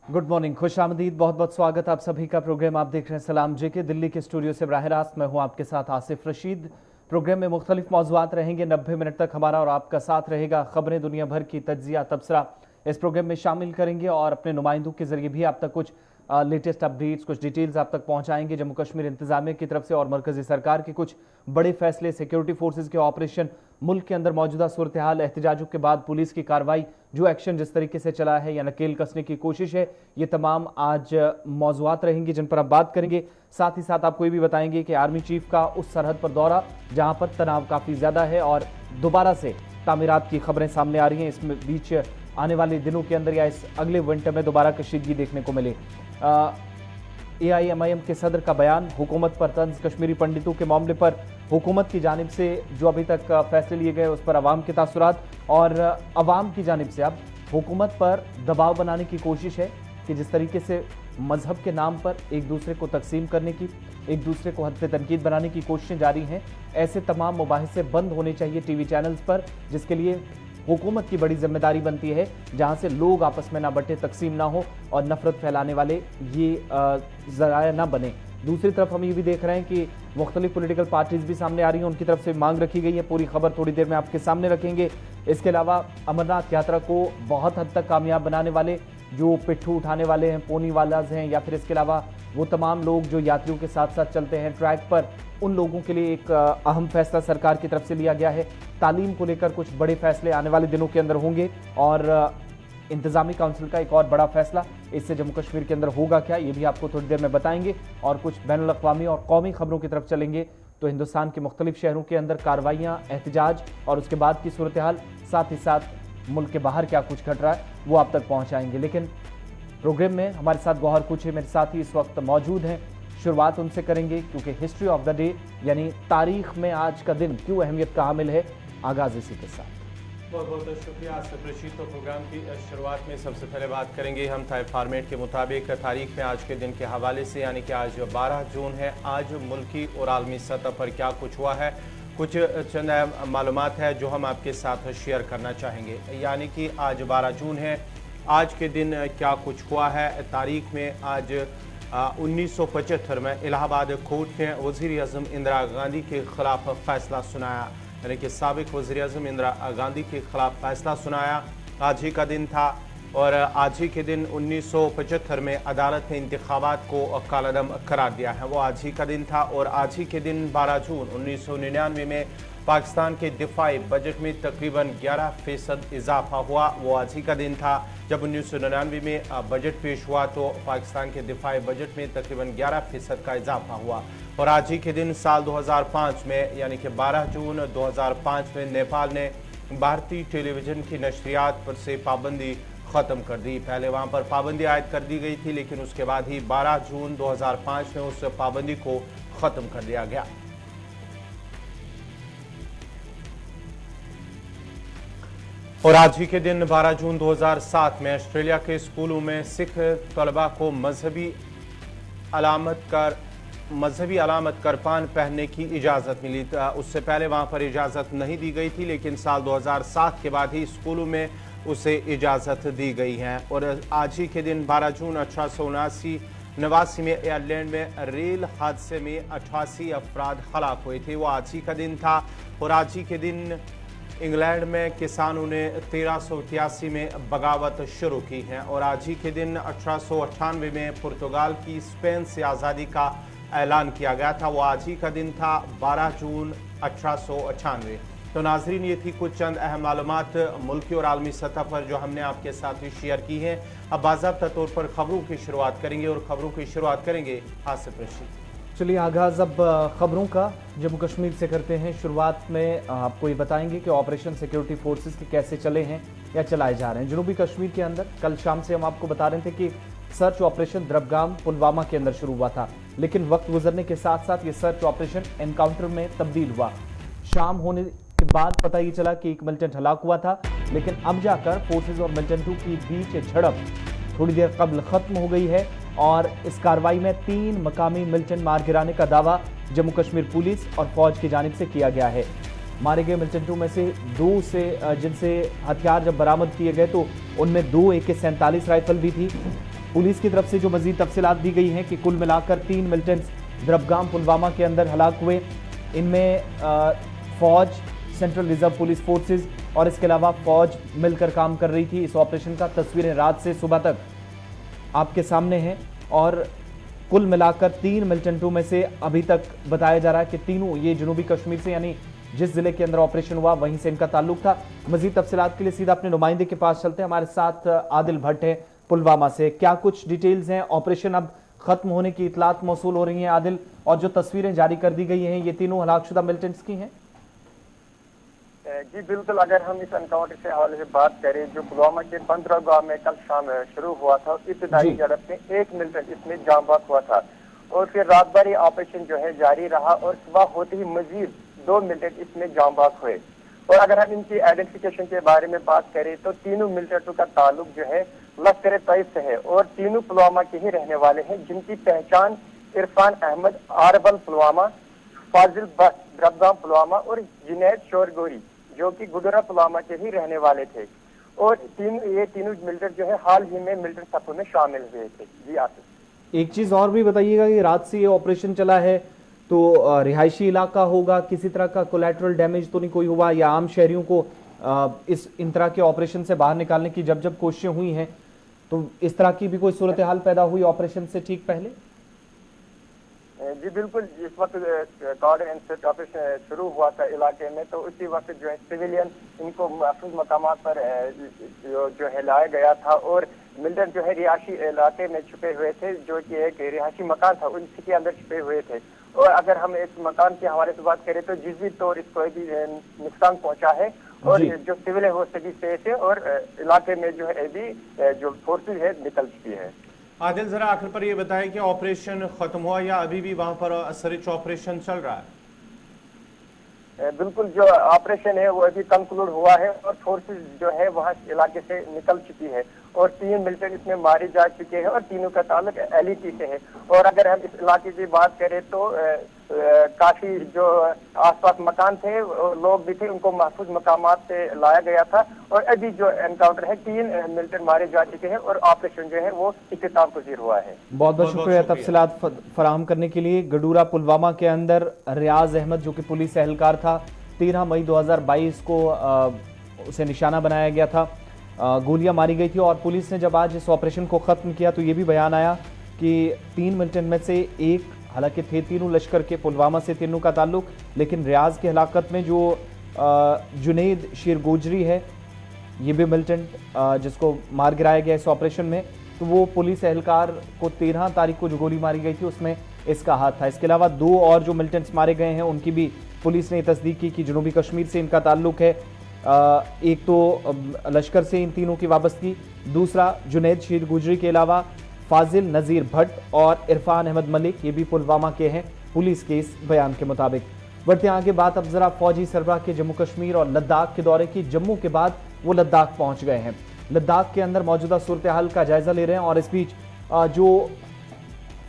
Good morning, खुश आमदीद, बहुत बहुत स्वागत आप सभी का। प्रोग्राम आप देख रहे हैं सलाम जेके दिल्ली के स्टूडियो से बराह रास्त। मैं हूं आपके साथ आसिफ रशीद। प्रोग्राम में मुख्तलिफ मौज़ूआत रहेंगे। 90 मिनट तक हमारा और आपका साथ रहेगा। खबरें दुनिया भर की, तज्जिया, तबसरा इस प्रोग्राम में शामिल करेंगे और अपने नुमाइंदों के जरिए भी आप तक कुछ लेटेस्ट अपडेट्स, कुछ डिटेल्स आप तक पहुंचाएंगे। जम्मू कश्मीर इंतजामिया की तरफ से और मरकजी सरकार के कुछ बड़े फैसले, सिक्योरिटी फोर्सेज के ऑपरेशन, मुल्क के अंदर मौजूदा सूरत हाल, एहतजाजों के बाद पुलिस की कार्रवाई, जो एक्शन जिस तरीके से चला है या नकेल कसने की कोशिश है, ये तमाम आज मौज़ूआत रहेंगी जिन पर आप बात करेंगे। साथ ही साथ आपको ये भी बताएंगे कि आर्मी चीफ का उस सरहद पर दौरा जहां पर तनाव काफ़ी ज़्यादा है और दोबारा से तामीरात की खबरें सामने आ रही हैं। इसमें बीच आने वाले दिनों के अंदर या इस अगले विंटर में दोबारा कशीदगी देखने को मिले। AIMIM के सदर का बयान, हुकूमत पर तंज, कश्मीरी पंडितों के मामले पर हुकूमत की जानिब से जो अभी तक फैसले लिए गए उस पर अवाम के तासुरात और अवाम की जानिब से अब हुकूमत पर दबाव बनाने की कोशिश है कि जिस तरीके से मजहब के नाम पर एक दूसरे को तकसीम करने की, एक दूसरे को हद पे तनकीद बनाने की कोशिशें जारी हैं। ऐसे तमाम मुबाहिसे बंद होने चाहिए टीवी चैनल्स पर, जिसके लिए हुकूमत की बड़ी जिम्मेदारी बनती है, जहां से लोग आपस में ना बंटे, तकसीम ना हो और नफरत फैलाने वाले ये जराया ना बने। दूसरी तरफ हम ये भी देख रहे हैं कि मुख्तलिफ पॉलिटिकल पार्टीज भी सामने आ रही हैं, उनकी तरफ से मांग रखी गई है। पूरी खबर थोड़ी देर में आपके सामने रखेंगे। इसके अलावा अमरनाथ यात्रा को बहुत हद तक कामयाब बनाने वाले जो पिट्ठू उठाने वाले हैं, पोनी वालाज हैं, या फिर इसके अलावा वो तमाम लोग जो यात्रियों के साथ साथ चलते हैं ट्रैक पर, उन लोगों के लिए एक अहम फैसला सरकार की तरफ से लिया गया है। तालीम को लेकर कुछ बड़े फैसले आने वाले दिनों के अंदर होंगे और इंतजामी काउंसिल का एक और बड़ा फैसला, इससे जम्मू कश्मीर के अंदर होगा क्या, ये भी आपको थोड़ी देर में बताएंगे। और कुछ बैनुल अक़वामी और कौमी खबरों की तरफ चलेंगे तो हिंदुस्तान के मुख्तलिफ शहरों के अंदर कार्रवाइयाँ, एहतजाज और उसके बाद की सूरत हाल, साथ ही साथ मुल्क के बाहर क्या कुछ घट रहा है वो आप तक पहुँचाएंगे। लेकिन प्रोग्राम में हमारे साथ गौहर कुछे मेरे साथ ही इस वक्त मौजूद हैं। शुरुआत उनसे करेंगे क्योंकि हिस्ट्री ऑफ द डे यानी तारीख में आज का दिन क्यों अहमियत का हामिल है। आगाज इसी के साथ। बहुत बहुत शुक्रिया आसिफ रशीद। तो प्रोग्राम की शुरुआत में सबसे पहले बात करेंगे हम टाइप फॉर्मेट के मुताबिक तारीख में आज के दिन के हवाले से, यानी कि आज 12 जून है। आज मुल्की और आलमी सतह पर क्या कुछ हुआ है, कुछ चंद मालूमात है जो हम आपके साथ शेयर करना चाहेंगे। यानी कि आज 12 जून है, आज के दिन क्या कुछ हुआ है। तारीख में आज 1975 में इलाहाबाद कोर्ट ने वज़ीर आज़म इंदिरा गांधी के खिलाफ फैसला सुनाया, यानी कि साबिक वज़ीर आज़म इंदिरा गांधी के खिलाफ फैसला सुनाया। आज ही का दिन था और आज ही के दिन 1975 में अदालत ने इंतखाबात को कालादम करार दिया है, वो आज ही का दिन था। और आज ही के दिन 12 जून 1999 में पाकिस्तान के दिफाई बजट में तकरीबन 11% इजाफा हुआ, वो आज ही का दिन था। जब 1999 में बजट पेश हुआ तो पाकिस्तान के दिफाई बजट में तकरीबन 11% का इजाफा हुआ। और आज ही के दिन साल 2005 में, यानी कि 12 जून 2005 में नेपाल ने भारतीय टेलीविज़न की नशरियात पर से पाबंदी ख़त्म कर दी। पहले वहाँ पर पाबंदी आयद कर दी गई थी, लेकिन उसके बाद ही 12 जून 2005 में उस पाबंदी को ख़त्म कर दिया गया। और आज ही के दिन 12 जून 2007 में ऑस्ट्रेलिया के स्कूलों में सिख तलबा को मजहबी अलामत करपान पहनने की इजाज़त मिली। उससे पहले वहाँ पर इजाज़त नहीं दी गई थी, लेकिन साल 2007 के बाद ही स्कूलों में उसे इजाज़त दी गई है। और आज ही के दिन 12 जून 1889 में आयरलैंड में रेल हादसे में 88 अफराद हलाक हुए थे, वो आज ही का दिन था। और आज ही के दिन इंग्लैंड में किसानों ने 1388 में बगावत शुरू की है। और आज ही के दिन 1898 में पुर्तगाल की स्पेन से आज़ादी का ऐलान किया गया था, वो आज ही का दिन था, 12 जून 1898। तो नाजरीन, ये थी कुछ चंद अहम मालूमात मुल्की और आलमी सतह पर जो हमने आपके साथ ही शेयर की हैं। अब बाज़ाब्ता तौर पर खबरों की शुरुआत करेंगे और खबरों की शुरुआत करेंगे आसिफ रशीद। चलिए आगाज़ अब खबरों का जम्मू कश्मीर से करते हैं। शुरुआत में आपको ये बताएंगे कि ऑपरेशन सिक्योरिटी फोर्सेस के कैसे चले हैं या चलाए जा रहे हैं जनूबी कश्मीर के अंदर। कल शाम से हम आपको बता रहे थे कि सर्च ऑपरेशन द्रबगाम पुलवामा के अंदर शुरू हुआ था, लेकिन वक्त गुजरने के साथ साथ ये सर्च ऑपरेशन एनकाउंटर में तब्दील हुआ। शाम होने के बाद पता ये चला कि एक मिलिटेंट हलाक हुआ था, लेकिन अब जाकर फोर्सेज और मिलिटेंटों की बीच झड़प थोड़ी देर कबल खत्म हो गई है और इस कार्रवाई में 3 मकामी मिलिटेंट मार गिराने का दावा जम्मू कश्मीर पुलिस और फौज की जानिब से किया गया है। मारे गए मिलिटेंटों में से 2 से जिनसे हथियार जब बरामद किए गए तो उनमें 2 AK-47 राइफल भी थी। पुलिस की तरफ से जो मजीद तफसीलात दी गई हैं कि कुल मिलाकर 3 मिलिटेंट्स द्रबगाम पुलवामा के अंदर हलाक हुए। इनमें फौज, सेंट्रल रिजर्व पुलिस फोर्सेस और इसके अलावा फौज मिलकर काम कर रही थी। इस ऑपरेशन का तस्वीरें रात से सुबह तक आपके सामने हैं और कुल मिलाकर 3 मिलिटेंटों में से अभी तक बताया जा रहा है कि तीनों ये जनूबी कश्मीर से, यानी जिस जिले के अंदर ऑपरेशन हुआ वहीं से इनका ताल्लुक था। मजीद तफसीलात के लिए सीधा अपने नुमाइंदे के पास चलते हैं। हमारे साथ आदिल भट्ट है पुलवामा से। क्या कुछ डिटेल्स हैं? ऑपरेशन अब खत्म होने की इतलात मौसूल हो रही हैं आदिल, और जो तस्वीरें जारी कर दी गई हैं ये तीनों हलाकशुदा मिलिटेंट्स की हैं? जी बिल्कुल, अगर हम इस एनकाउंटर से हवाले से बात करें जो पुलवामा के बंदरगाह में कल शाम शुरू हुआ था, इब्तिदाई झड़प में 1 मिलिटेंट इसमें जाँ बाक हुआ था और फिर रात भर ये ऑपरेशन जो है जारी रहा और सुबह होते ही मजीद 2 मिलिटेंट इसमें जाँ बाक हुए। और अगर हम इनकी आइडेंटिफिकेशन के बारे में बात करें तो तीनों मिलिटेंटों का ताल्लुक जो है लश्कर तैयब से है और तीनों पुलवामा के ही रहने वाले हैं, जिनकी पहचान इरफान अहमद आरबल पुलवामा, फाजिल बट द्रबगाम पुलवामा और जुनैद शोरगोरी जो कि गुडरा पुलवामा के ही रहने वाले थे। और ये तीनों मिलिटेंट जो है हाल ही में मिलिटेंट सफों में शामिल हुए थे। जी आसिफ, एक चीज और भी बताइएगा कि रात से ये ऑपरेशन चला है तो रिहायशी इलाका होगा, किसी तरह का कोलैटरल डैमेज तो नहीं कोई हुआ, या आम शहरियों को इन तरह के ऑपरेशन से बाहर निकालने की जब कोशिशें हुई हैं तो इस तरह की भी कोई सूरत हाल पैदा हुई ऑपरेशन से ठीक पहले? जी बिल्कुल, जिस वक्त कॉर्डर एंड सेट ऑपरेशन शुरू हुआ था इलाके में तो उसी वक्त जो है सिविलियन इनको महफूज मकामात पर जो है लाया गया था और मिलिटेंट जो है रिहायशी इलाके में छुपे हुए थे, जो कि एक रिहायशी मकान था उसी के अंदर छुपे हुए थे। और अगर हम इस मकान के हवाले से बात करें तो जिस तौर इसको भी नुकसान पहुंचा है और जो सिविल है वो सभी सेफ है और इलाके में जो है अभी जो फोर्सेज है निकल चुकी है। आदिल, जरा आखिर पर यह बताएं कि ऑपरेशन खत्म हुआ या अभी भी वहां पर सर्च ऑपरेशन चल रहा है? बिल्कुल, जो ऑपरेशन है वो अभी कंक्लूड हुआ है और फोर्सेस जो है वहाँ इलाके से निकल चुकी है और 3 मिलिटेंट इसमें मारे जा चुके हैं और तीनों का ताल्लुक एलईटी से है। और अगर हम इस इलाके की बात करें तो काफी जो आसपास मकान थे लोग भी थे, उनको महफूज मकामात से लाया गया था और अभी जो एनकाउंटर है 3 मिलिटेंट मारे जा चुके हैं और ऑपरेशन जो है वो इख्तिताम पजीर हुआ है। बहुत बहुत शुक्रिया तफसीलात फराहम करने के लिए। गडूरा पुलवामा के अंदर रियाज अहमद जो कि पुलिस एहलकार था, 13 मई 2022 को उसे निशाना बनाया गया था, गोलियां मारी गई थी और पुलिस ने जब आज इस ऑपरेशन को खत्म किया तो ये भी बयान आया कि 3 मिलिटेंट में से एक, हालांकि थे तीनों लश्कर के, पुलवामा से तीनों का ताल्लुक, लेकिन रियाज की हलाकत में जो जुनैद शेर गोजरी है ये भी मिलिटेंट जिसको मार गिराया गया इस ऑपरेशन में, तो वो पुलिस एहलकार को 13 तारीख को जो गोली मारी गई थी उसमें इसका हाथ था। इसके अलावा 2 और जो मिलिटेंट्स मारे गए हैं उनकी भी पुलिस ने तस्दीक की कि जनूबी कश्मीर से इनका ताल्लुक है। एक तो लश्कर से इन तीनों की वाबस्तगी, दूसरा जुनैद शेर गुजरी के अलावा फाजिल नज़ीर भट्ट और इरफान अहमद मलिक ये भी पुलवामा के हैं पुलिस के इस बयान के मुताबिक। बढ़ते आगे बात अब जरा फौजी सरबराह के जम्मू कश्मीर और लद्दाख के दौरे की। जम्मू के बाद वो लद्दाख पहुंच गए हैं, लद्दाख के अंदर मौजूदा सूरत हाल का जायजा ले रहे हैं और इस बीच जो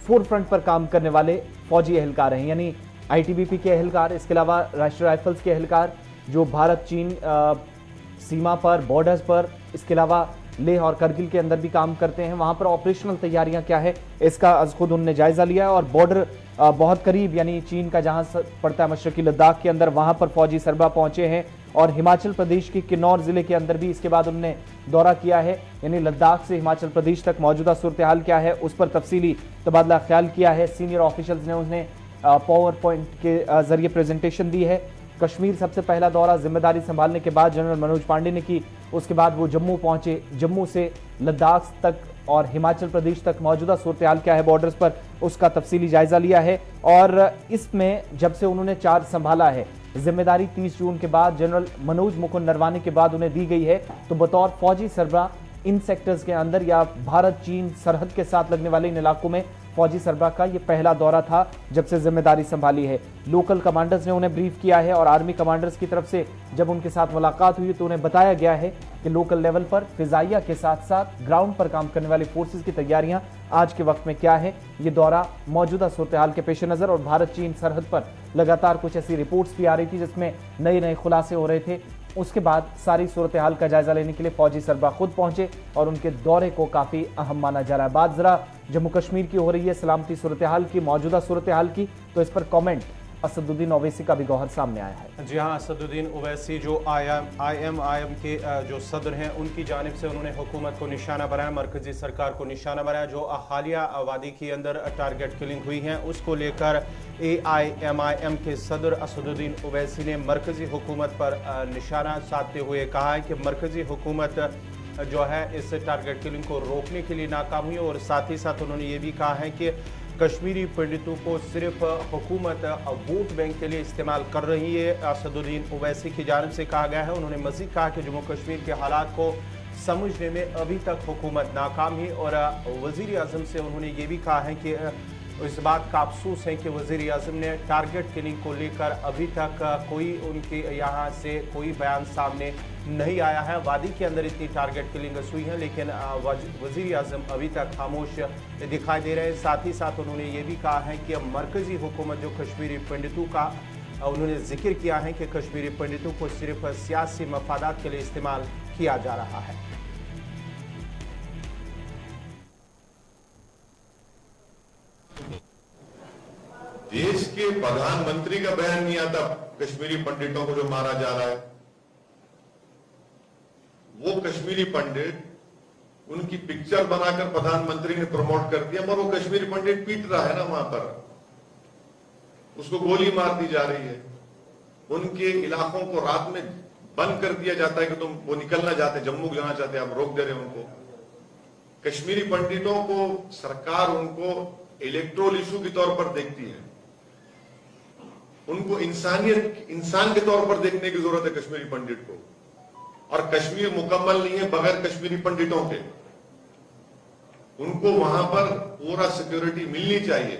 फोर फ्रंट पर काम करने वाले फौजी एहलकार हैं, यानी ITBP के एहलकार, इसके अलावा राष्ट्रीय राइफल्स के एहलकार जो भारत चीन सीमा पर, बॉर्डर्स पर, इसके अलावा लेह और करगिल के अंदर भी काम करते हैं, वहां पर ऑपरेशनल तैयारियां क्या है इसका आज खुद उन्होंने जायजा लिया है। और बॉर्डर बहुत करीब, यानी चीन का जहां पड़ता है मशरकी लद्दाख के अंदर, वहां पर फौजी सरबराह पहुंचे हैं और हिमाचल प्रदेश के किन्नौर जिले के अंदर भी इसके बाद उन्होंने दौरा किया है, यानी लद्दाख से हिमाचल प्रदेश तक मौजूदा सूरत हाल क्या है उस पर तफसीली तबादला ख्याल किया है। सीनियर ऑफिशियल्स ने उन्हें पावर पॉइंट के जरिए प्रेजेंटेशन दी है। कश्मीर सबसे पहला दौरा जिम्मेदारी संभालने के बाद जनरल मनोज पांडे ने की, उसके बाद वो जम्मू पहुंचे, जम्मू से लद्दाख तक और हिमाचल प्रदेश तक मौजूदा सूरत हाल क्या है बॉर्डर्स पर उसका तफसीली जायजा लिया है। और इसमें जब से उन्होंने चार्ज संभाला है, जिम्मेदारी 30 जून के बाद जनरल मनोज मुकुंद नरवाने के बाद उन्हें दी गई है, तो बतौर फौजी सरबराह इन सेक्टर्स के अंदर या भारत चीन सरहद के साथ लगने वाले इन इलाकों में फौजी सरबराह का ये पहला दौरा था जब से जिम्मेदारी संभाली है। लोकल कमांडर्स ने उन्हें ब्रीफ किया है और आर्मी कमांडर्स की तरफ से जब उनके साथ मुलाकात हुई तो उन्हें बताया गया है कि लोकल लेवल पर फिजाइया के साथ साथ ग्राउंड पर काम करने वाली फोर्सेस की तैयारियां आज के वक्त में क्या है। ये दौरा मौजूदा सूरत हाल के पेश नज़र और भारत चीन सरहद पर लगातार कुछ ऐसी रिपोर्ट्स भी आ रही थी जिसमें नए नए खुलासे हो रहे थे उसके बाद सारी सूरत हाल का जायजा लेने के लिए फौजी सरबराह खुद पहुंचे और उनके दौरे को काफी अहम माना जा रहा है। बात जरा जम्मू कश्मीर की हो रही है, सलामती सूरत हाल की, मौजूदा सूरत हाल की, तो इस पर कमेंट असदुद्दीन ओवैसी का भी गौहर सामने आया है। जी हाँ, असदुद्दीन ओवैसी जो IMIM के जो सदर हैं, उनकी जानिब से उन्होंने हुकूमत को निशाना बनाया, मरकजी सरकार को निशाना बनाया। जो हालिया वादी के अंदर टारगेट किलिंग हुई हैं, उसको लेकर AIMIM के सदर असदुद्दीन ओवैसी ने मरकजी हुकूमत पर निशाना साधते हुए कहा है कि मरकजी हुकूमत जो है इस टारगेट किलिंग को रोकने के लिए नाकाम हुई। और साथ ही साथ उन्होंने ये भी कहा है कि कश्मीरी पंडितों को सिर्फ हुकूमत वोट बैंक के लिए इस्तेमाल कर रही है। असदुद्दीन ओवैसी की जानिब से कहा गया है। उन्होंने मज़ीद कहा कि जम्मू कश्मीर के हालात को समझने में अभी तक हुकूमत नाकाम है। और वज़ीर आज़म से उन्होंने ये भी कहा है कि इस बात का अफसोस है कि वज़ीर आज़म ने टारगेट किलिंग को लेकर अभी तक कोई उनके यहाँ से कोई बयान सामने नहीं आया है। वादी के अंदर इतनी टारगेट किलिंग हुई है, लेकिन वज़ीर आज़म अभी तक खामोश दिखाई दे रहे हैं। साथ ही साथ उन्होंने ये भी कहा है कि मरकज़ी हुकूमत जो कश्मीरी पंडितों का उन्होंने जिक्र किया है कि कश्मीरी पंडितों को सिर्फ सियासी मफादात के लिए इस्तेमाल किया जा रहा है। देश के प्रधानमंत्री का बयान नहीं आता कश्मीरी पंडितों को जो मारा जा रहा है। वो कश्मीरी पंडित, उनकी पिक्चर बनाकर प्रधानमंत्री ने प्रमोट कर दिया, मगर वो कश्मीरी पंडित पीट रहा है ना वहां पर, उसको गोली मार दी जा रही है। उनके इलाकों को रात में बंद कर दिया जाता है कि तुम वो निकलना चाहते, जम्मू जाना चाहते, आप रोक दे रहे हैं उनको। कश्मीरी पंडितों को सरकार उनको इलेक्टोरल इशू के तौर पर देखती है, उनको इंसान के तौर पर देखने की जरूरत है कश्मीरी पंडित को। और कश्मीर मुकम्मल नहीं है बगैर कश्मीरी पंडितों के। उनको वहां पर पूरा सिक्योरिटी मिलनी चाहिए।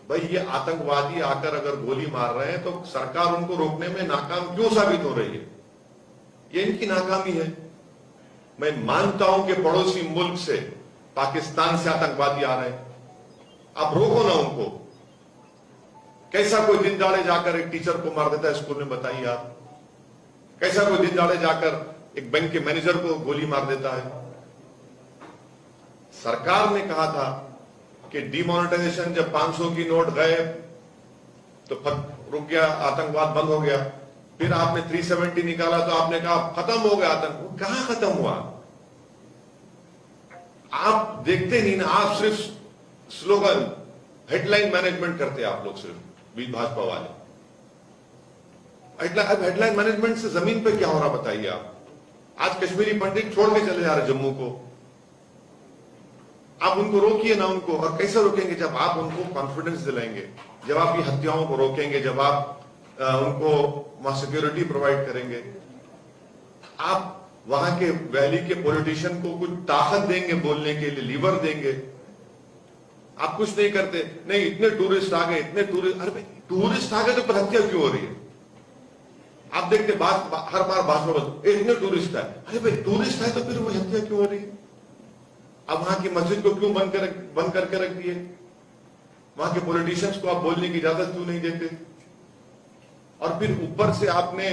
भाई ये आतंकवादी आकर अगर गोली मार रहे हैं तो सरकार उनको रोकने में नाकाम क्यों साबित हो रही है? ये इनकी नाकामी है। मैं मानता हूं कि पड़ोसी मुल्क से, पाकिस्तान से आतंकवादी आ रहे हैं, आप रोको ना उनको। कैसा कोई दिन दाड़े जाकर एक टीचर को मार देता है स्कूल में, बताइए आप। कैसा कोई दिन दाड़े जाकर एक बैंक के मैनेजर को गोली मार देता है? सरकार ने कहा था कि डिमोनेटाइजेशन, जब 500 की नोट गए तो रुक गया, आतंकवाद बंद हो गया। फिर आपने 370 निकाला तो आपने कहा खत्म हो गया आतंक। कहां खत्म हुआ? आप देखते नहीं ना, आप सिर्फ स्लोगन, हेडलाइन मैनेजमेंट करते हैं आप लोग, सिर्फ भाजपा वाले। हेडलाइन मैनेजमेंट से जमीन पे क्या हो रहा बताइए आप। आज कश्मीरी पंडित छोड़ के चले जा रहे जम्मू को, आप उनको रोकिए ना उनको। और कैसे रोकेंगे? जब आप उनको कॉन्फिडेंस दिलाएंगे, जब आप ये हत्याओं को रोकेंगे, जब आप उनको वहां सिक्योरिटी प्रोवाइड करेंगे, आप वहां के वैली के पॉलिटिशियन को कुछ ताकत देंगे बोलने के लिए, लीवर देंगे। आप कुछ नहीं करते। नहीं, इतने टूरिस्ट आ गए, इतने टूरिस्ट। अरे भाई टूरिस्ट आ गए तो फिर हत्या क्यों हो रही है? आप देखते हर बार भाषण में इतने टूरिस्ट है। अरे भाई टूरिस्ट है तो फिर वो हत्या क्यों हो रही है? अब वहां की मस्जिद को क्यों बंद करके रख दिए? वहां के पॉलिटिशियंस को आप बोलने की इजाजत क्यों नहीं देते? और फिर ऊपर से आपने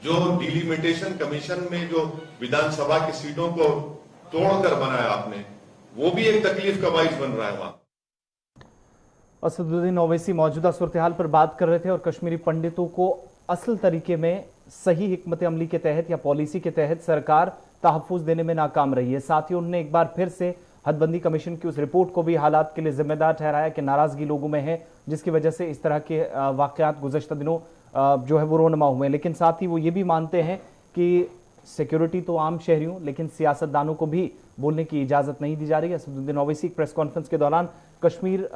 जो डिलिमिटेशन कमीशन में जो विधानसभा की सीटों को तोड़कर बनाया आपने, वो भी एक तकलीफ का बाइस बन रहा है वहां। असदुद्दीन ओवैसी मौजूदा सूरत हाल पर बात कर रहे थे और कश्मीरी पंडितों को असल तरीके में सही हिकमत अमली के तहत या पॉलिसी के तहत सरकार तहफ़्फ़ुज़ देने में नाकाम रही है। साथ ही उन्होंने एक बार फिर से हदबंदी कमीशन की उस रिपोर्ट को भी हालात के लिए जिम्मेदार ठहराया कि नाराजगी लोगों में है, जिसकी वजह से इस तरह के वाक़यात गुज़श्ता दिनों जो है वो रोनमा हुए हैं। लेकिन साथ ही वो ये भी मानते हैं कि सिक्योरिटी तो आम शहरियों, लेकिन सियासतदानों को भी बोलने की इजाज़त नहीं दी जा रही है। असदुद्दीन ओवैसी प्रेस कॉन्फ्रेंस के दौरान कश्मीर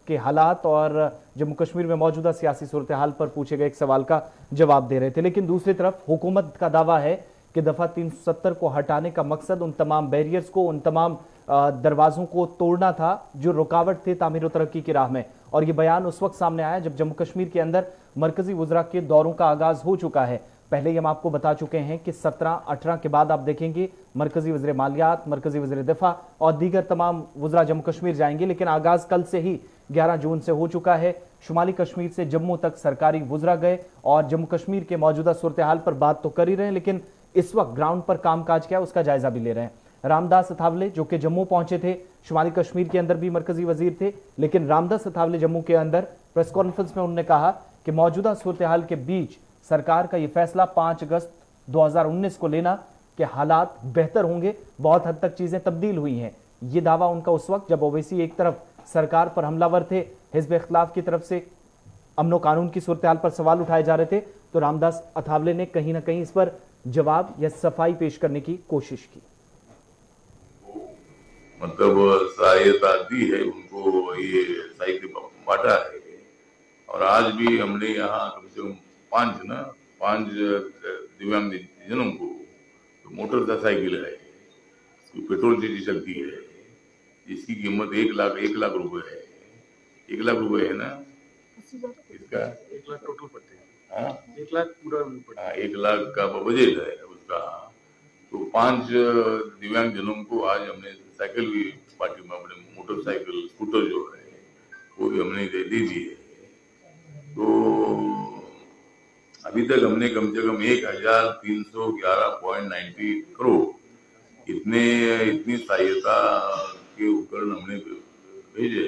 के हालात और जम्मू कश्मीर में मौजूदा सियासी सूरत हाल पर पूछे गए एक सवाल का जवाब दे रहे थे। लेकिन दूसरी तरफ हुकूमत का दावा है कि दफ़ा 370 को हटाने का मकसद उन तमाम बैरियर्स को, उन तमाम दरवाज़ों को तोड़ना था जो रुकावट थे तामीर और तरक्की की राह में। और ये बयान उस वक्त सामने आया जब जम्मू कश्मीर के अंदर मरकजी वज़रा के दौरों का आगाज़ हो चुका है। पहले ही हम आपको बता चुके हैं कि 17-18 के बाद आप देखेंगे मरकजी वज़ीर मालियात, मरकजी वज़ीर दिफा और दीगर तमाम वज़रा जम्मू कश्मीर जाएंगे। लेकिन आगाज कल से ही 11 जून से हो चुका है। शुमाली कश्मीर से जम्मू तक सरकारी वज़रा गए और जम्मू कश्मीर के मौजूदा सूरत हाल पर बात तो कर ही रहे हैं, लेकिन इस वक्त ग्राउंड पर कामकाज क्या है उसका जायजा भी ले रहे हैं। रामदास अथावले जो कि जम्मू पहुंचे थे, शुमाली कश्मीर के अंदर भी मरकजी वजीर थे, लेकिन रामदास अथावले जम्मू के अंदर प्रेस कॉन्फ्रेंस में उन्होंने कहा कि मौजूदा सूरत हाल के बीच सरकार का यह फैसला 5 अगस्त 2019 को लेना कि हालात बेहतर होंगे, बहुत हद तक चीजें तब्दील हुई हैं। यह दावा उनका उस वक्त जब ओवैसी एक तरफ सरकार पर हमलावर थे, हिजब इख्तिलाफ की तरफ से अमनो कानून की सूरत हाल पर सवाल उठाए जा रहे थे, तो रामदास अथावले ने कहीं ना कहीं इस पर जवाब या सफाई पेश करने की कोशिश की। मतलब सहायता दी है उनको, ये साहित्य बांटा है। और आज भी हमने यहाँ कम से कम 5 दिव्यांग जनों को तो मोटरसाइकिल है, पेट्रोल से चलती है, इसकी कीमत 1 लाख रुपए है। 1 लाख रुपए है ना इसका, 1 लाख टोटल पड़ते हैं। हाँ 1 लाख पूरा 1 लाख का बजट है उसका। तो 5 दिव्यांग जनों को आज हमने साइकिल भी पार्टी में, अपने मोटरसाइकिल स्कूटर जो है वो भी हमने दे दी है। तो अभी तक हमने कम से कम 1311.90 करोड़ इतनी सहायता के उपकरण हमने भेजे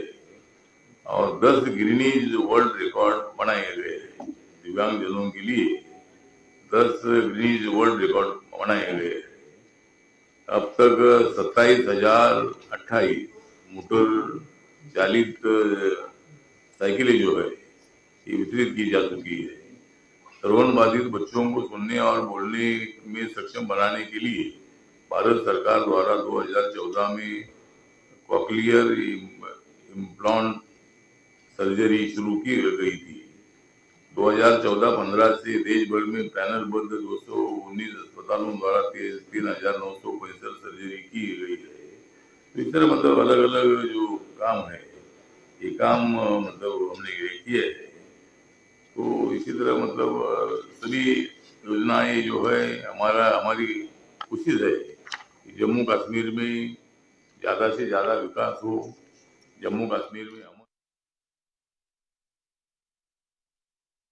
और 10 गिनीज वर्ल्ड रिकॉर्ड बनाए गए दिव्यांग जनों के लिए। 10 गिनीज वर्ल्ड रिकॉर्ड बनाए गए। अब तक 27,028 मोटर चालित साइकिलें जो है ये वितरित की जा चुकी है। श्रवण बाधित बच्चों को सुनने और बोलने में सक्षम बनाने के लिए भारत सरकार द्वारा 2014 में कॉकलियर इम्प्लांट सर्जरी शुरू की गई थी। 2014-15 से देश भर में पैनलबद्ध 219 अस्पतालों द्वारा 3,965 सर्जरी की गई है। तो इस तरह मतलब अलग अलग जो काम है ये काम मतलब हमने किए है। तो इसी तरह मतलब सभी योजनाएं जो है हमारी कोशिश है कि जम्मू कश्मीर में ज्यादा से ज्यादा विकास हो। जम्मू कश्मीर में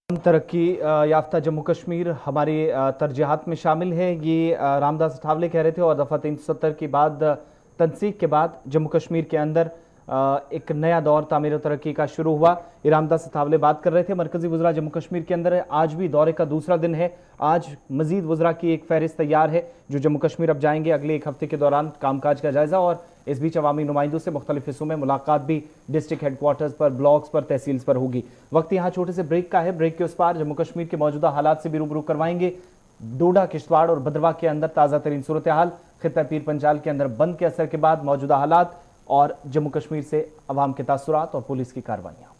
तरक्की याफ्ता जम्मू कश्मीर हमारी तरजीहात में शामिल है। ये रामदास अथावले कह रहे थे और दफ़ा 370 के बाद तनसीख के बाद जम्मू कश्मीर के अंदर एक नया दौर तामीर तरक्की का शुरू हुआ। ये रामदास अथावले बात कर रहे थे। मरकजी वज़रा जम्मू कश्मीर के अंदर है। आज भी दौरे का दूसरा दिन है। आज मजीद वज़रा की एक फहरिस्त तैयार है जो जम्मू कश्मीर अब जाएंगे अगले 1 हफ्ते के दौरान। कामकाज का जायजा और इस बीच अवामी नुमाइंदों से मुख्तलिफ हिस्सों में मुलाकात भी डिस्ट्रिक्ट हेडक्वार्टर्स पर, ब्लॉक्स पर, तहसील्स पर होगी। वक्त यहाँ छोटे से ब्रेक का है। ब्रेक के उस पार जम्मू कश्मीर के मौजूदा हालात से भी रूबरू करवाएंगे। डोडा, किश्तवाड़ और भद्रवाह के अंदर ताज़ा तरीन सूरत हाल, खित्ता पीर पंजाल के अंदर बंद के असर के बाद मौजूदा हालात और जम्मू कश्मीर से अवाम के तासुरात और पुलिस की कार्रवाइयाँ।